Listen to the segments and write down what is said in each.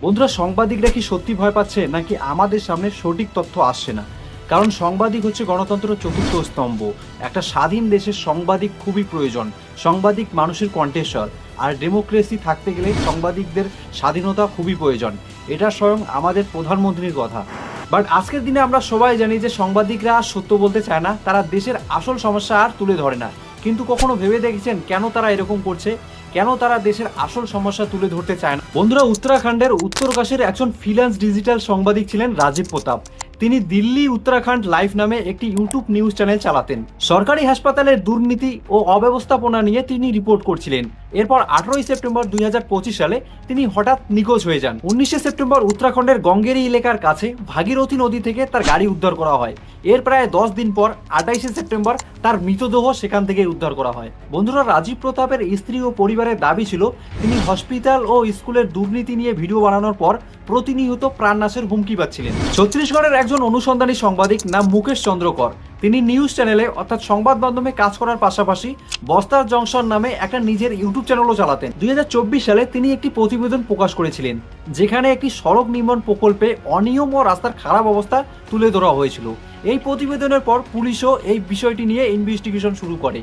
বন্ধুরা, সাংবাদিকরা কি সত্যি ভয় পাচ্ছে নাকি আমাদের সামনে সঠিক তথ্য আসছে না? কারণ সাংবাদিক হচ্ছে গণতন্ত্রের চতুর্থ স্তম্ভ। একটা স্বাধীন দেশের সাংবাদিক খুবই প্রয়োজন। সাংবাদিক মানুষের কণ্ঠস্বর, আর ডেমোক্রেসি থাকতে গেলে সাংবাদিকদের স্বাধীনতা খুবই প্রয়োজন। এটা স্বয়ং আমাদের প্রধানমন্ত্রীর কথা। বাট আজকের দিনে আমরা সবাই জানি যে সাংবাদিকরা আর সত্য বলতে চায় না, তারা দেশের আসল সমস্যা আর তুলে ধরে না। কিন্তু কখনো ভেবে দেখেছেন কেন তারা এরকম করছে? কেন তারা দেশের আসল সমস্যা তুলে ধরতে চায় না? বন্ধুরা, উত্তরাখণ্ডের উত্তরকাশীর একজন ফ্রিল্যান্স ডিজিটাল সাংবাদিক ছিলেন রাজীব প্রতাপ। তিনি দিল্লি উত্তরাখণ্ড লাইভ নামে একটি ইউটিউব নিউজ চ্যানেল চালাতেন। সরকারি হাসপাতালের দুর্নীতি ও অব্যবস্থাপনা নিয়ে তিনি রিপোর্ট করছিলেন। এরপর 18 সেপ্টেম্বর 2025 সালে তিনি হঠাৎ নিখোঁজ হয়ে যান। 19 সেপ্টেম্বর উত্তরাখণ্ডের গঙ্গেরি এলাকার কাছে ভাগীরথী নদী থেকে তার গাড়ি উদ্ধার করা হয়। এর প্রায় 10 দিন পর 28 সেপ্টেম্বর তার মৃতদেহ সেখান থেকে উদ্ধার করা হয়। বন্ধুরা, রাজীব প্রতাপের স্ত্রী ও পরিবারের দাবি ছিল তিনি হসপিটাল ও স্কুলের দুর্নীতি নিয়ে ভিডিও বানানোর পর প্রতিনিয়ত প্রাণনাশের হুমকি পাচ্ছিলেন। ছত্তিশগড়ের একজন অনুসন্ধানী সাংবাদিক নাম মুকেশ চন্দ্র কর, তিনি নিউজ চ্যানেলে অর্থাৎ সংবাদ মাধ্যমে কাজ করার পাশাপাশি বস্তার জংশন নামে একটা নিজের ইউটিউব চ্যানেলও চালাতেন। 2024 সালে তিনি একটি প্রতিবেদন প্রকাশ করেছিলেন, যেখানে একটি সড়ক নির্মাণ প্রকল্পে অনিয়ম ও রাস্তার খারাপ অবস্থা তুলে ধরা হয়েছিল। এই প্রতিবেদনের পর পুলিশও এই বিষয়টি নিয়ে ইনভেস্টিগেশন শুরু করে।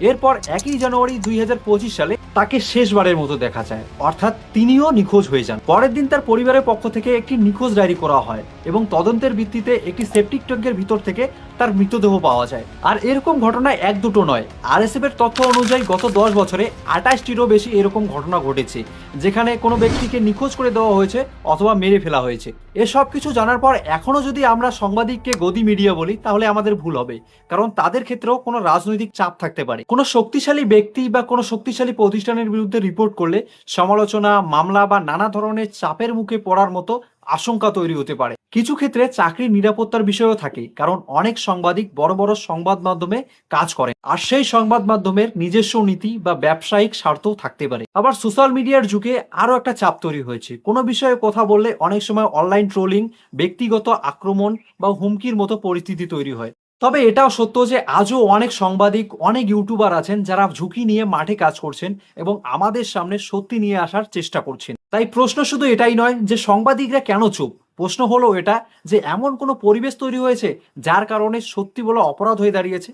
এরপর 1 জানুয়ারি 2025 সালে তাকে শেষবারের মতো দেখা যায়, অর্থাৎ তিনিও নিখোঁজ হয়ে যান। পরের দিন তার পরিবারের পক্ষ থেকে একটি নিখোঁজ ডায়েরি করা হয় এবং তদন্তের ভিত্তিতে একটি সেপটিক ট্যাঙ্কের ভিতর থেকে তার মৃতদেহ পাওয়া যায়। আর এরকম ঘটনা এক দুটো নয়, আরএসএফ এর তথ্য অনুযায়ী গত 10 বছরে 28টিরও বেশি এরকম ঘটনা ঘটেছে, যেখানে কোনো ব্যক্তিকে নিখোঁজ করে দেওয়া হয়েছে অথবা মেরে ফেলা হয়েছে। এসব কিছু জানার পর এখনো যদি আমরা সাংবাদিককে গদি মিডিয়া বলি তাহলে আমাদের ভুল হবে, কারণ তাদের ক্ষেত্রেও কোনো রাজনৈতিক চাপ থাকতে পারে। কোনো শক্তিশালী ব্যক্তি বা কোনো শক্তিশালী প্রতিষ্ঠানের বিরুদ্ধে রিপোর্ট করলে সমালোচনা, মামলা বা নানা ধরনের চাপের মুখে পড়ার মতো আশঙ্কা তৈরি হতে পারে। কিছু ক্ষেত্রে চাকরির নিরাপত্তার বিষয়ও থাকে, কারণ অনেক সাংবাদিক বড় বড় সংবাদ মাধ্যমে কাজ করে, আর সেই সংবাদ মাধ্যমের নিজস্ব নীতি বা ব্যবসায়িক স্বার্থও থাকতে পারে। আবার সোশ্যাল মিডিয়ার যুগে আরো একটা চাপ তৈরি হয়েছে। কোনো বিষয়ে কথা বললে অনেক সময় অনলাইন ট্রোলিং, ব্যক্তিগত আক্রমণ বা হুমকির মতো পরিস্থিতি তৈরি হয়। তবে এটাও সত্য যে আজও অনেক সাংবাদিক, অনেক ইউটিউবার আছেন যারা ঝুঁকি নিয়ে মাঠে কাজ করছেন এবং আমাদের সামনে সত্যি নিয়ে আসার চেষ্টা করছেন। তাই প্রশ্ন শুধু এটাই নয় যে সাংবাদিকরা কেন চুপ, প্রশ্ন হলো এটা যে এমন কোনো পরিবেশ তৈরি হয়েছে যার কারণে সত্যি বলা অপরাধ হয়ে দাঁড়িয়েছে।